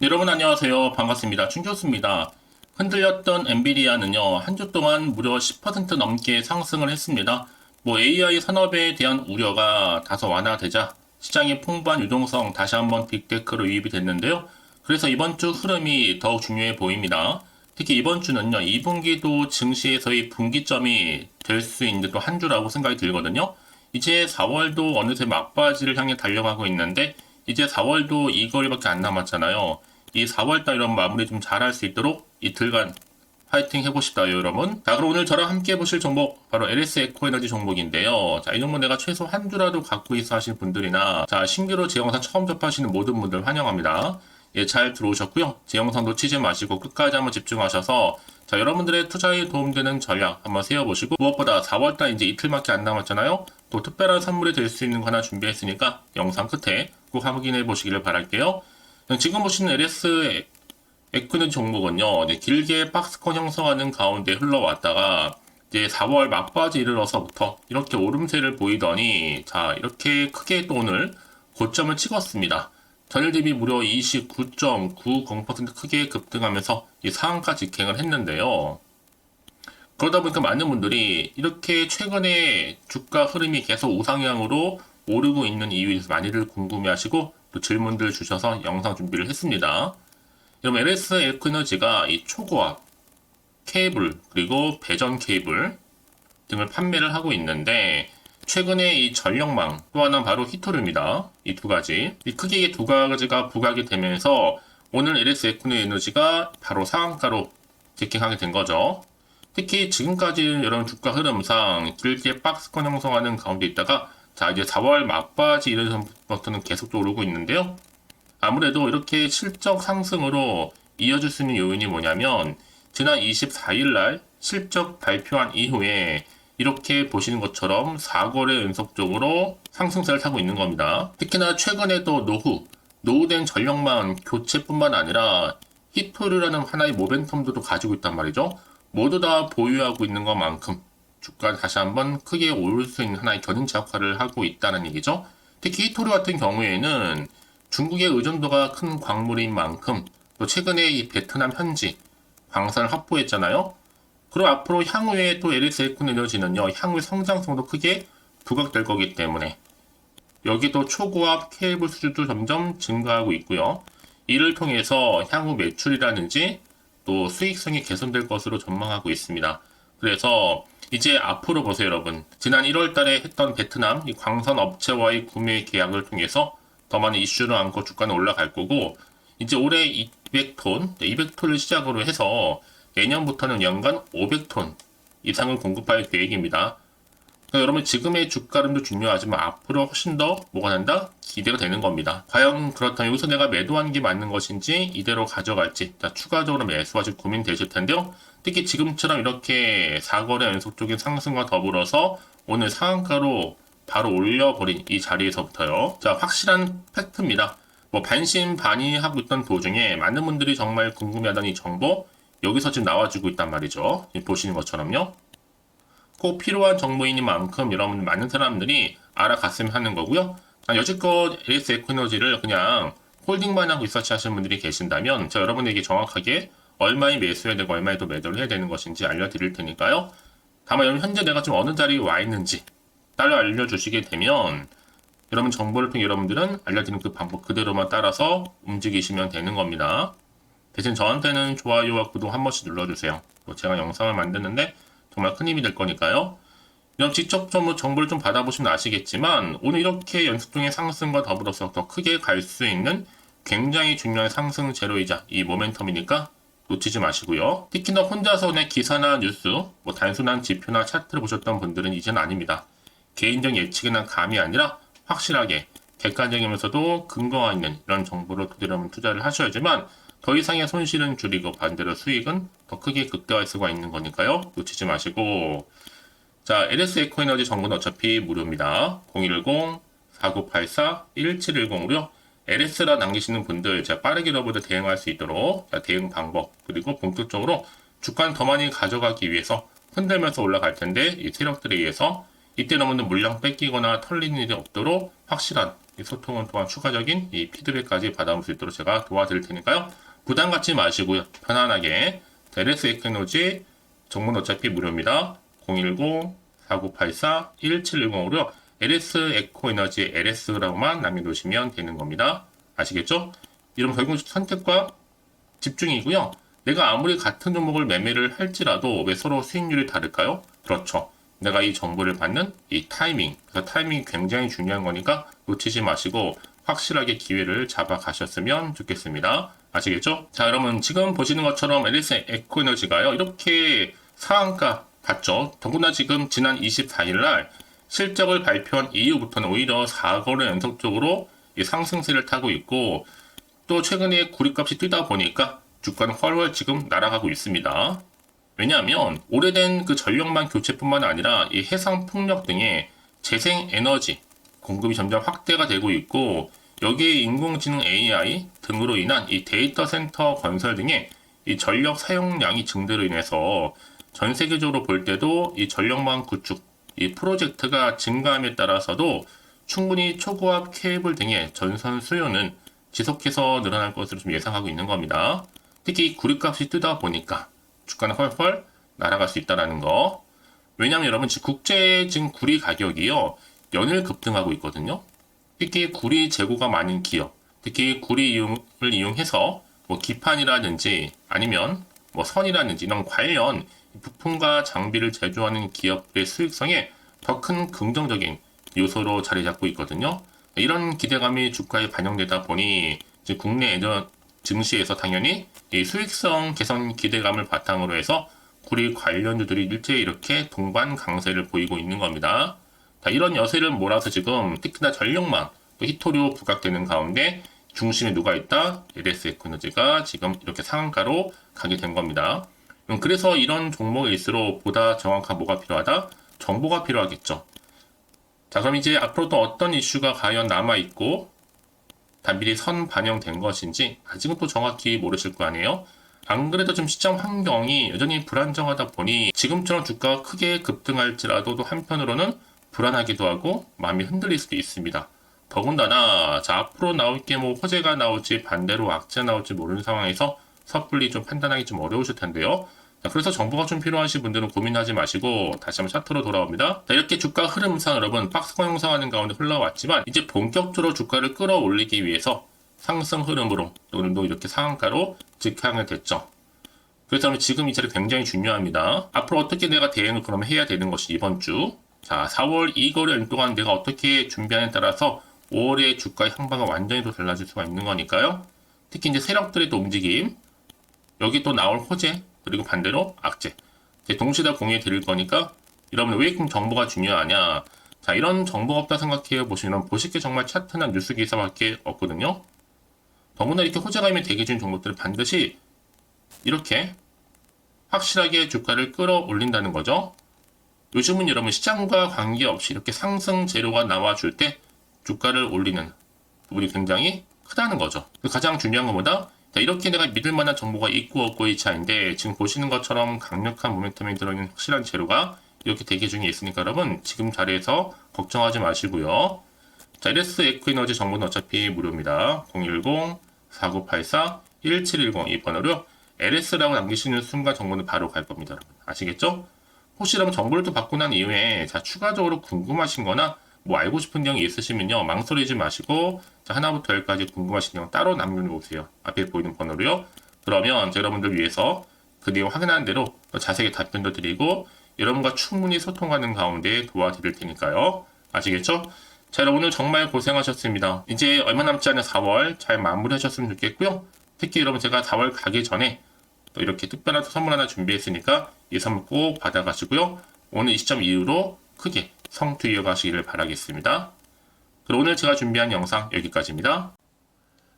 네, 여러분 안녕하세요. 반갑습니다. 춘교수입니다. 흔들렸던 엔비디아는요, 한 주 동안 무려 10% 넘게 상승을 했습니다. AI 산업에 대한 우려가 다소 완화되자 시장의 풍부한 유동성 다시 한번 빅테크로 유입이 됐는데요. 그래서 이번 주 흐름이 더욱 중요해 보입니다. 특히 이번 주는요, 2분기도 증시에서의 분기점이 될 수 있는 또 한 주라고 생각이 들거든요. 이제 4월도 어느새 막바지를 향해 달려가고 있는데, 이제 4월도 2개월밖에 안 남았잖아요. 이 4월달 이런 마무리 좀 잘할 수 있도록 이틀간 파이팅 해보시다요, 여러분. 자, 그럼 오늘 저랑 함께 해보실 종목, 바로 LS 에코에너지 종목인데요. 자, 이 종목 내가 최소 한 주라도 갖고 있어 하실 분들이나, 자, 신규로 제 영상 처음 접하시는 모든 분들 환영합니다. 예, 잘 들어오셨고요. 제 영상 놓치지 마시고 끝까지 한번 집중하셔서, 자, 여러분들의 투자에 도움되는 전략 한번 세워보시고, 무엇보다 4월달 이제 이틀밖에 안 남았잖아요. 또 특별한 선물이 될 수 있는 거 하나 준비했으니까 영상 끝에 꼭 확인해 보시기를 바랄게요. 지금 보시는 LS 에코는 종목은요, 길게 박스권 형성하는 가운데 흘러왔다가 이제 4월 막바지 이르러서부터 이렇게 오름세를 보이더니, 자, 이렇게 크게 또 오늘 고점을 찍었습니다. 전일 대비 무려 29.90% 크게 급등하면서 이 상한가 직행을 했는데요. 그러다 보니까 많은 분들이 이렇게 최근에 주가 흐름이 계속 우상향으로 오르고 있는 이유에 대해서 많이들 궁금해하시고 또 질문들 주셔서 영상 준비를 했습니다. 여러분, LS 에코에너지가 이 초고압 케이블 그리고 배전 케이블 등을 판매를 하고 있는데, 최근에 이 전력망 또 하나 바로 히토류입니다. 이 두 가지, 크게 이 두 가지가 부각이 되면서 오늘 LS 에코에너지가 바로 상한가로 직행하게 된 거죠. 특히 지금까지 여러분 주가 흐름상 길게 박스권 형성하는 가운데 있다가, 자, 이제 4월 막바지 이래서부터는 계속 오르고 있는데요. 아무래도 이렇게 실적 상승으로 이어질 수 있는 요인이 뭐냐면, 지난 24일 날 실적 발표한 이후에 이렇게 보시는 것처럼 4거래 연속적으로 상승세를 타고 있는 겁니다. 특히나 최근에도 노후된 전력망 교체뿐만 아니라 히토류라는 하나의 모멘텀도 가지고 있단 말이죠. 모두 다 보유하고 있는 것만큼 주가 다시 한번 크게 오를 수 있는 하나의 견인차 역할을 하고 있다는 얘기죠. 특히 히토류 같은 경우에는 중국의 의존도가 큰 광물인 만큼, 또 최근에 이 베트남 현지 광산을 확보했잖아요. 그리고 앞으로 향후에 또 LS 에코에너지는요, 향후 성장성도 크게 부각될 거기 때문에 여기도 초고압 케이블 수주도 점점 증가하고 있고요. 이를 통해서 향후 매출이라든지 또 수익성이 개선될 것으로 전망하고 있습니다. 그래서 이제 앞으로 보세요, 여러분. 지난 1월 달에 했던 베트남 이 광산 업체와의 구매 계약을 통해서 더 많은 이슈를 안고 주가는 올라갈 거고, 이제 올해 200톤, 200톤을 시작으로 해서 내년부터는 연간 500톤 이상을 공급할 계획입니다. 그러니까 여러분, 지금의 주가름도 중요하지만 앞으로 훨씬 더 뭐가 난다? 기대가 되는 겁니다. 과연 그렇다면 여기서 내가 매도한 게 맞는 것인지 이대로 가져갈지, 추가적으로 매수하실 고민되실 텐데요. 특히 지금처럼 이렇게 4거래 연속적인 상승과 더불어서 오늘 상한가로 바로 올려버린 이 자리에서부터요. 자, 확실한 팩트입니다. 반신반의하고 있던 도중에 많은 분들이 정말 궁금해하던 이 정보, 여기서 지금 나와주고 있단 말이죠. 보시는 것처럼요. 꼭 필요한 정보인 만큼 여러분 많은 사람들이 알아갔으면 하는 거고요. 여지껏 LS 에코에너지를 그냥 홀딩만 하고 있었지 하시는 분들이 계신다면, 제가 여러분에게 정확하게 얼마에 매수해야 되고 얼마에 또 매도를 해야 되는 것인지 알려드릴 테니까요. 다만 여러분, 현재 내가 지금 어느 자리에 와 있는지 따로 알려주시게 되면 여러분 정보를 통해 여러분들은 알려드리는 그 방법 그대로만 따라서 움직이시면 되는 겁니다. 대신 저한테는 좋아요와 구독 한 번씩 눌러주세요. 또 제가 영상을 만드는데 정말 큰 힘이 될 거니까요. 이런 직접 정보를 좀 받아보시면 아시겠지만, 오늘 이렇게 연속적인 상승과 더불어서 더 크게 갈 수 있는 굉장히 중요한 상승 재료이자 이 모멘텀이니까 놓치지 마시고요. 특히나 혼자서 내 기사나 뉴스, 단순한 지표나 차트를 보셨던 분들은 이제는 아닙니다. 개인적 예측이나 감이 아니라 확실하게 객관적이면서도 근거가 있는 이런 정보를 토대로 투자를 하셔야지만 더 이상의 손실은 줄이고 반대로 수익은 더 크게 극대화할 수가 있는 거니까요. 놓치지 마시고, 자, LS 에코에너지 정보는 어차피 무료입니다. 010-4984-1710으로요. LS라 남기시는 분들, 제가 빠르게 여러분들 대응할 수 있도록 대응 방법, 그리고 본격적으로 주가는 더 많이 가져가기 위해서 흔들면서 올라갈 텐데, 이 세력들에 의해서 이때 여러분들 물량 뺏기거나 털리는 일이 없도록 확실한 이 소통은 또한 추가적인 이 피드백까지 받아올 수 있도록 제가 도와드릴 테니까요. 부담 갖지 마시고요. 편안하게 LS 에코에너지 정보는 어차피 무료입니다. 010-4984-1710으로요. LS 에코에너지 LS라고만 남겨놓으시면 되는 겁니다. 아시겠죠? 이런 결국 선택과 집중이고요. 내가 아무리 같은 종목을 매매를 할지라도 왜 서로 수익률이 다를까요? 그렇죠. 내가 이 정보를 받는 이 타이밍, 그래서 타이밍이 굉장히 중요한 거니까 놓치지 마시고 확실하게 기회를 잡아 가셨으면 좋겠습니다. 아시겠죠? 자, 여러분 지금 보시는 것처럼 LS 에코에너지가요. 이렇게 상한가 봤죠? 더구나 지금 지난 24일 날 실적을 발표한 이후부터는 오히려 4거래 연속적으로 이 상승세를 타고 있고 또 최근에 구리값이 뛰다 보니까 주가는 훨훨 지금 날아가고 있습니다. 왜냐하면 오래된 그 전력망 교체뿐만 아니라 이 해상 풍력 등의 재생 에너지 공급이 점점 확대가 되고 있고 여기에 인공지능 AI 등으로 인한 이 데이터 센터 건설 등의 이 전력 사용량이 증대로 인해서 전 세계적으로 볼 때도 이 전력망 구축 이 프로젝트가 증가함에 따라서도 충분히 초고압 케이블 등의 전선 수요는 지속해서 늘어날 것으로 좀 예상하고 있는 겁니다. 특히 구리값이 뜨다 보니까 주가는 헐헐 날아갈 수 있다는 거. 왜냐하면 여러분 지금 국제 지금 구리 가격이요 연일 급등하고 있거든요. 특히 구리 재고가 많은 기업, 특히 구리 이용을 이용해서 뭐 기판이라든지 아니면 뭐 선이라든지 이런 관련 부품과 장비를 제조하는 기업의 수익성에 더 큰 긍정적인 요소로 자리 잡고 있거든요. 이런 기대감이 주가에 반영되다 보니 이제 국내 증시에서 당연히 이 수익성 개선 기대감을 바탕으로 해서 구리 관련주들이 일제히 이렇게 동반 강세를 보이고 있는 겁니다. 자, 이런 여세를 몰아서 지금 특히나 전력망, 또 히토류 부각되는 가운데 중심에 누가 있다? LS 에코에너지가 지금 이렇게 상한가로 가게 된 겁니다. 그래서 이런 종목일수록 보다 정확한 뭐가 필요하다? 정보가 필요하겠죠. 자, 그럼 이제 앞으로 또 어떤 이슈가 과연 남아있고 단비리 선 반영된 것인지 아직은 또 정확히 모르실 거 아니에요? 안 그래도 좀 시장 환경이 여전히 불안정하다 보니 지금처럼 주가가 크게 급등할지라도 또 한편으로는 불안하기도 하고 마음이 흔들릴 수도 있습니다. 더군다나 자 앞으로 나올 게 뭐 호재가 나올지 반대로 악재가 나올지 모르는 상황에서 섣불리 좀 판단하기 좀 어려우실 텐데요. 자, 그래서 정보가 좀 필요하신 분들은 고민하지 마시고 다시 한번 차트로 돌아옵니다. 자, 이렇게 주가 흐름상 여러분 박스권 형성하는 가운데 흘러왔지만 이제 본격적으로 주가를 끌어올리기 위해서 상승 흐름으로 오늘도 이렇게 상한가로 직항이 됐죠. 그래서 지금 이 자리 굉장히 중요합니다. 앞으로 어떻게 내가 대응을 그러면 해야 되는 것이 이번 주. 자, 4월 2거래일 동안 내가 어떻게 준비하냐에 따라서 5월의 주가의 향방은 완전히 또 달라질 수가 있는 거니까요. 특히 이제 세력들의 또 움직임, 여기 또 나올 호재, 그리고 반대로 악재. 동시에 다 공유해 드릴 거니까 여러분 왜 그럼 정보가 중요하냐. 자, 이런 정보가 없다 생각해 보시면 보실 게 정말 차트나 뉴스 기사밖에 없거든요. 더구나 이렇게 호재감이 대기 중인 종목들을 반드시 이렇게 확실하게 주가를 끌어올린다는 거죠. 요즘은 여러분 시장과 관계없이 이렇게 상승 재료가 나와줄 때 주가를 올리는 부분이 굉장히 크다는 거죠. 가장 중요한 것보다 이렇게 내가 믿을 만한 정보가 있고 없고의 차이인데 지금 보시는 것처럼 강력한 모멘텀이 들어있는 확실한 재료가 이렇게 대기 중에 있으니까 여러분 지금 자리에서 걱정하지 마시고요. 자, LS 에코에너지 정보는 어차피 무료입니다. 010-4984-1710 이 번호로 LS라고 남기시는 순간 정보는 바로 갈 겁니다. 여러분. 아시겠죠? 혹시 여러분 정보를 또 받고 난 이후에 자 추가적으로 궁금하신 거나 뭐 알고 싶은 내용이 있으시면요 망설이지 마시고 자, 하나부터 10까지 궁금하신 내용 따로 남겨놓으세요. 앞에 보이는 번호로요. 그러면 여러분들 위해서 그 내용 확인하는 대로 자세하게 답변도 드리고 여러분과 충분히 소통하는 가운데 도와드릴 테니까요. 아시겠죠? 자, 여러분 오늘 정말 고생하셨습니다. 이제 얼마 남지 않은 4월 잘 마무리하셨으면 좋겠고요. 특히 여러분 제가 4월 가기 전에 또 이렇게 특별한 선물 하나 준비했으니까 이 선물 꼭 받아가시고요. 오늘 이 시점 이후로 크게 성투 이어가시기를 바라겠습니다. 그럼 오늘 제가 준비한 영상 여기까지입니다.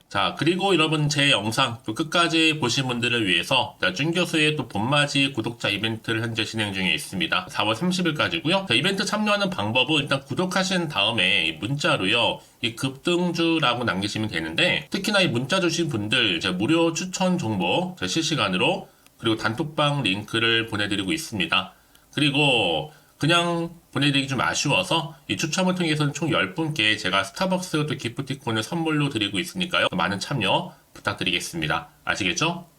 자, 그리고 여러분 제 영상 또 끝까지 보신 분들을 위해서 준 교수의 또 봄맞이 구독자 이벤트를 현재 진행 중에 있습니다. 4월 30일까지고요. 자, 이벤트 참여하는 방법은 일단 구독하신 다음에 문자로요. 이 급등주라고 남기시면 되는데 특히나 이 문자 주신 분들 제가 무료 추천 정보 실시간으로 그리고 단톡방 링크를 보내드리고 있습니다. 그리고 그냥 보내드리기 좀 아쉬워서 이 추첨을 통해서는 총 10분께 제가 스타벅스 또 기프티콘을 선물로 드리고 있으니까요. 많은 참여 부탁드리겠습니다. 아시겠죠?